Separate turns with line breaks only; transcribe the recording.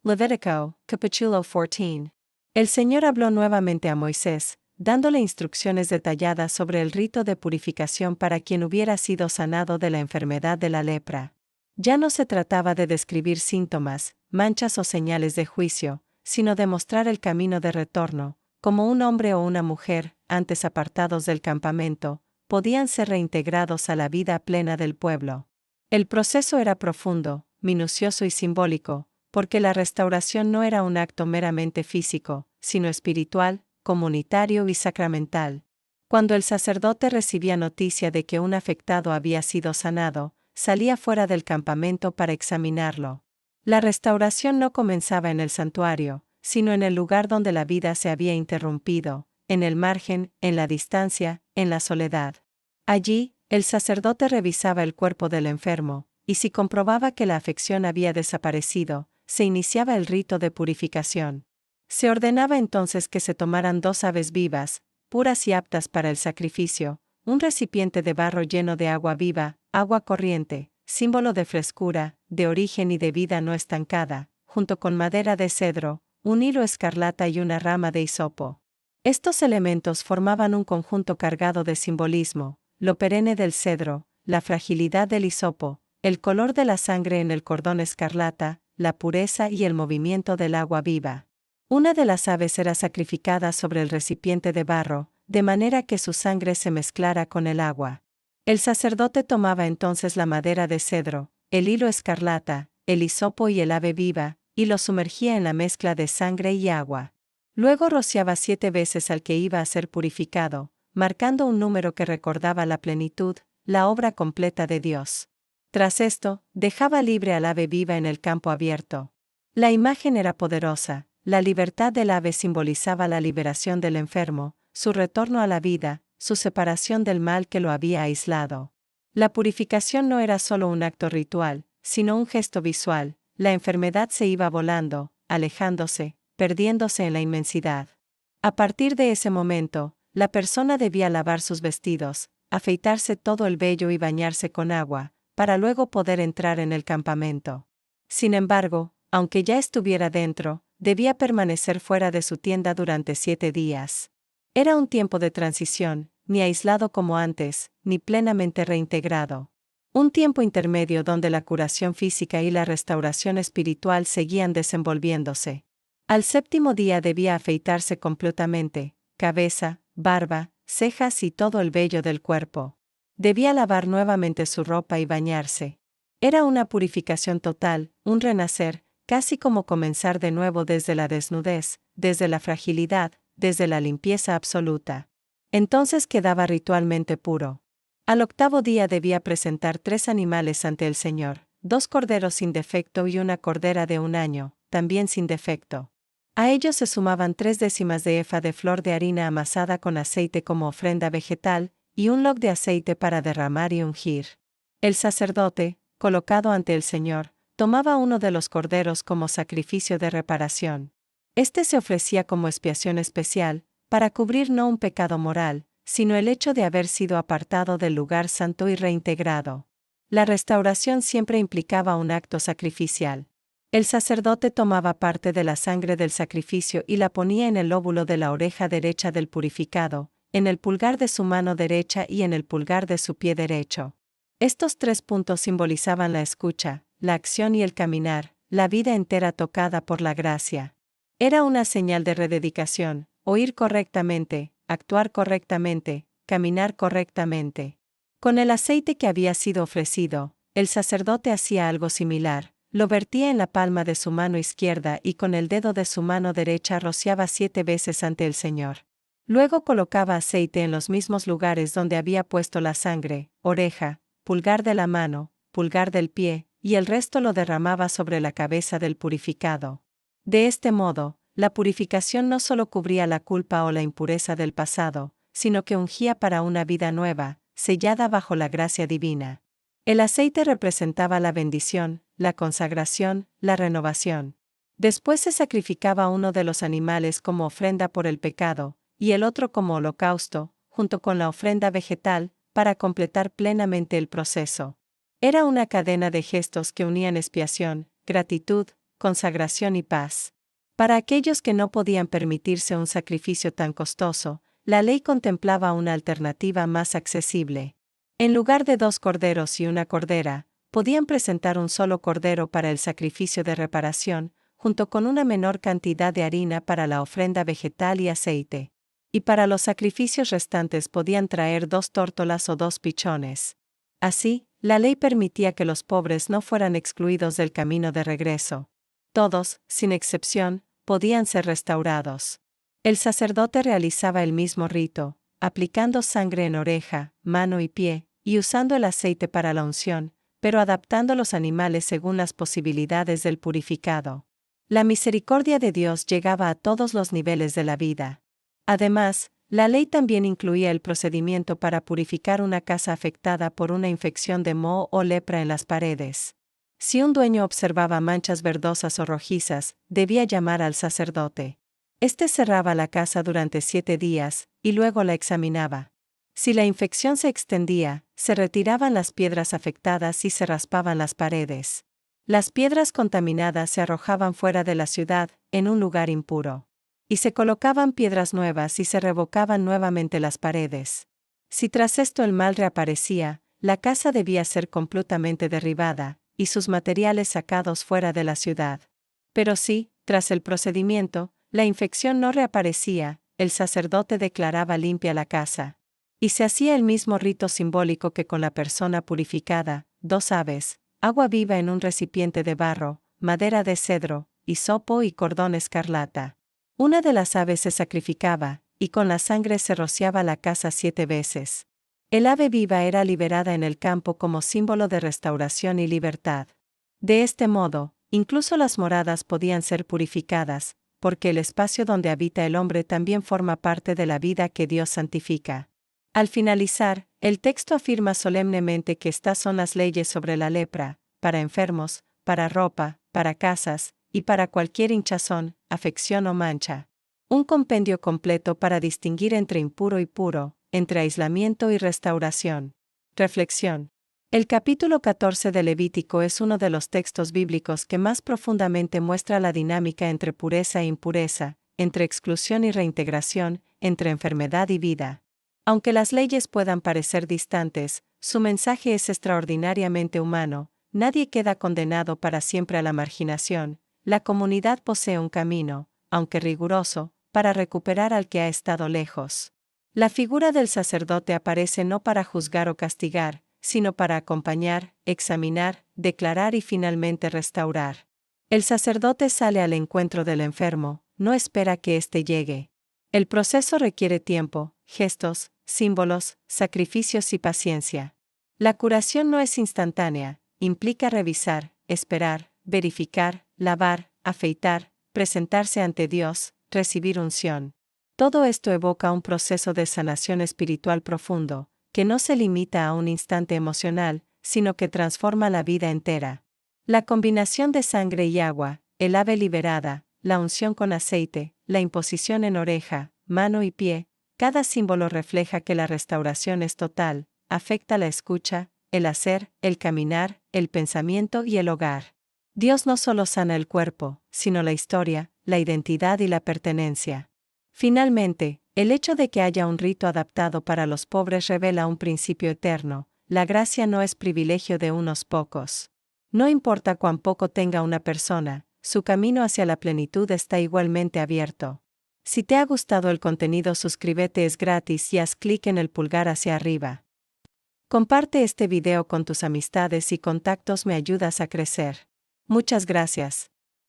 Levítico, capítulo 14. El Señor habló nuevamente a Moisés, dándole instrucciones detalladas sobre el rito de purificación para quien hubiera sido sanado de la enfermedad de la lepra. Ya no se trataba de describir síntomas, manchas o señales de juicio, sino de mostrar el camino de retorno, como un hombre o una mujer, antes apartados del campamento, podían ser reintegrados a la vida plena del pueblo. El proceso era profundo, minucioso y simbólico, porque la restauración no era un acto meramente físico, sino espiritual, comunitario y sacramental. Cuando el sacerdote recibía noticia de que un afectado había sido sanado, salía fuera del campamento para examinarlo. La restauración no comenzaba en el santuario, sino en el lugar donde la vida se había interrumpido, en el margen, en la distancia, en la soledad. Allí, el sacerdote revisaba el cuerpo del enfermo, y si comprobaba que la afección había desaparecido, se iniciaba el rito de purificación. Se ordenaba entonces que se tomaran 2 aves vivas, puras y aptas para el sacrificio, un recipiente de barro lleno de agua viva, agua corriente, símbolo de frescura, de origen y de vida no estancada, junto con madera de cedro, un hilo escarlata y una rama de hisopo. Estos elementos formaban un conjunto cargado de simbolismo, lo perenne del cedro, la fragilidad del hisopo, el color de la sangre en el cordón escarlata, la pureza y el movimiento del agua viva. Una de las aves era sacrificada sobre el recipiente de barro, de manera que su sangre se mezclara con el agua. El sacerdote tomaba entonces la madera de cedro, el hilo escarlata, el hisopo y el ave viva, y lo sumergía en la mezcla de sangre y agua. Luego rociaba 7 veces al que iba a ser purificado, marcando un número que recordaba la plenitud, la obra completa de Dios. Tras esto, dejaba libre al ave viva en el campo abierto. La imagen era poderosa, la libertad del ave simbolizaba la liberación del enfermo, su retorno a la vida, su separación del mal que lo había aislado. La purificación no era solo un acto ritual, sino un gesto visual, la enfermedad se iba volando, alejándose, perdiéndose en la inmensidad. A partir de ese momento, la persona debía lavar sus vestidos, afeitarse todo el vello y bañarse con agua, para luego poder entrar en el campamento. Sin embargo, aunque ya estuviera dentro, debía permanecer fuera de su tienda durante 7 días. Era un tiempo de transición, ni aislado como antes, ni plenamente reintegrado. Un tiempo intermedio donde la curación física y la restauración espiritual seguían desenvolviéndose. Al 7º día debía afeitarse completamente, cabeza, barba, cejas y todo el vello del cuerpo. Debía lavar nuevamente su ropa y bañarse. Era una purificación total, un renacer, casi como comenzar de nuevo desde la desnudez, desde la fragilidad, desde la limpieza absoluta. Entonces quedaba ritualmente puro. Al 8º día debía presentar 3 animales ante el Señor, 2 corderos sin defecto y una cordera de 1 año, también sin defecto. A ellos se sumaban 3/10 de efa de flor de harina amasada con aceite como ofrenda vegetal, y un log de aceite para derramar y ungir. El sacerdote, colocado ante el Señor, tomaba uno de los corderos como sacrificio de reparación. Este se ofrecía como expiación especial, para cubrir no un pecado moral, sino el hecho de haber sido apartado del lugar santo y reintegrado. La restauración siempre implicaba un acto sacrificial. El sacerdote tomaba parte de la sangre del sacrificio y la ponía en el lóbulo de la oreja derecha del purificado, en el pulgar de su mano derecha y en el pulgar de su pie derecho. Estos 3 puntos simbolizaban la escucha, la acción y el caminar, la vida entera tocada por la gracia. Era una señal de rededicación, oír correctamente, actuar correctamente, caminar correctamente. Con el aceite que había sido ofrecido, el sacerdote hacía algo similar. Lo vertía en la palma de su mano izquierda y con el dedo de su mano derecha rociaba 7 veces ante el Señor. Luego colocaba aceite en los mismos lugares donde había puesto la sangre, oreja, pulgar de la mano, pulgar del pie, y el resto lo derramaba sobre la cabeza del purificado. De este modo, la purificación no solo cubría la culpa o la impureza del pasado, sino que ungía para una vida nueva, sellada bajo la gracia divina. El aceite representaba la bendición, la consagración, la renovación. Después se sacrificaba uno de los animales como ofrenda por el pecado, y el otro como holocausto, junto con la ofrenda vegetal, para completar plenamente el proceso. Era una cadena de gestos que unían expiación, gratitud, consagración y paz. Para aquellos que no podían permitirse un sacrificio tan costoso, la ley contemplaba una alternativa más accesible. En lugar de 2 corderos y una cordera, podían presentar un solo cordero para el sacrificio de reparación, junto con una menor cantidad de harina para la ofrenda vegetal y aceite. Y para los sacrificios restantes podían traer 2 tórtolas o 2 pichones. Así, la ley permitía que los pobres no fueran excluidos del camino de regreso. Todos, sin excepción, podían ser restaurados. El sacerdote realizaba el mismo rito, aplicando sangre en oreja, mano y pie, y usando el aceite para la unción, pero adaptando los animales según las posibilidades del purificado. La misericordia de Dios llegaba a todos los niveles de la vida. Además, la ley también incluía el procedimiento para purificar una casa afectada por una infección de moho o lepra en las paredes. Si un dueño observaba manchas verdosas o rojizas, debía llamar al sacerdote. Este cerraba la casa durante 7 días, y luego la examinaba. Si la infección se extendía, se retiraban las piedras afectadas y se raspaban las paredes. Las piedras contaminadas se arrojaban fuera de la ciudad, en un lugar impuro. Y se colocaban piedras nuevas y se revocaban nuevamente las paredes. Si tras esto el mal reaparecía, la casa debía ser completamente derribada, y sus materiales sacados fuera de la ciudad. Pero si, tras el procedimiento, la infección no reaparecía, el sacerdote declaraba limpia la casa. Y se hacía el mismo rito simbólico que con la persona purificada: 2 aves, agua viva en un recipiente de barro, madera de cedro, hisopo y cordón escarlata. Una de las aves se sacrificaba, y con la sangre se rociaba la casa 7 veces. El ave viva era liberada en el campo como símbolo de restauración y libertad. De este modo, incluso las moradas podían ser purificadas, porque el espacio donde habita el hombre también forma parte de la vida que Dios santifica. Al finalizar, el texto afirma solemnemente que estas son las leyes sobre la lepra, para enfermos, para ropa, para casas, y para cualquier hinchazón, afección o mancha. Un compendio completo para distinguir entre impuro y puro, entre aislamiento y restauración. Reflexión. El capítulo 14 de Levítico es uno de los textos bíblicos que más profundamente muestra la dinámica entre pureza e impureza, entre exclusión y reintegración, entre enfermedad y vida. Aunque las leyes puedan parecer distantes, su mensaje es extraordinariamente humano. Nadie queda condenado para siempre a la marginación. La comunidad posee un camino, aunque riguroso, para recuperar al que ha estado lejos. La figura del sacerdote aparece no para juzgar o castigar, sino para acompañar, examinar, declarar y finalmente restaurar. El sacerdote sale al encuentro del enfermo, no espera que éste llegue. El proceso requiere tiempo, gestos, símbolos, sacrificios y paciencia. La curación no es instantánea, implica revisar, esperar, verificar, lavar, afeitar, presentarse ante Dios, recibir unción. Todo esto evoca un proceso de sanación espiritual profundo, que no se limita a un instante emocional, sino que transforma la vida entera. La combinación de sangre y agua, el ave liberada, la unción con aceite, la imposición en oreja, mano y pie, cada símbolo refleja que la restauración es total, afecta la escucha, el hacer, el caminar, el pensamiento y el hogar. Dios no solo sana el cuerpo, sino la historia, la identidad y la pertenencia. Finalmente, el hecho de que haya un rito adaptado para los pobres revela un principio eterno: la gracia no es privilegio de unos pocos. No importa cuán poco tenga una persona, su camino hacia la plenitud está igualmente abierto. Si te ha gustado el contenido, suscríbete, es gratis, y haz clic en el pulgar hacia arriba. Comparte este video con tus amistades y contactos, me ayudas a crecer. Muchas gracias.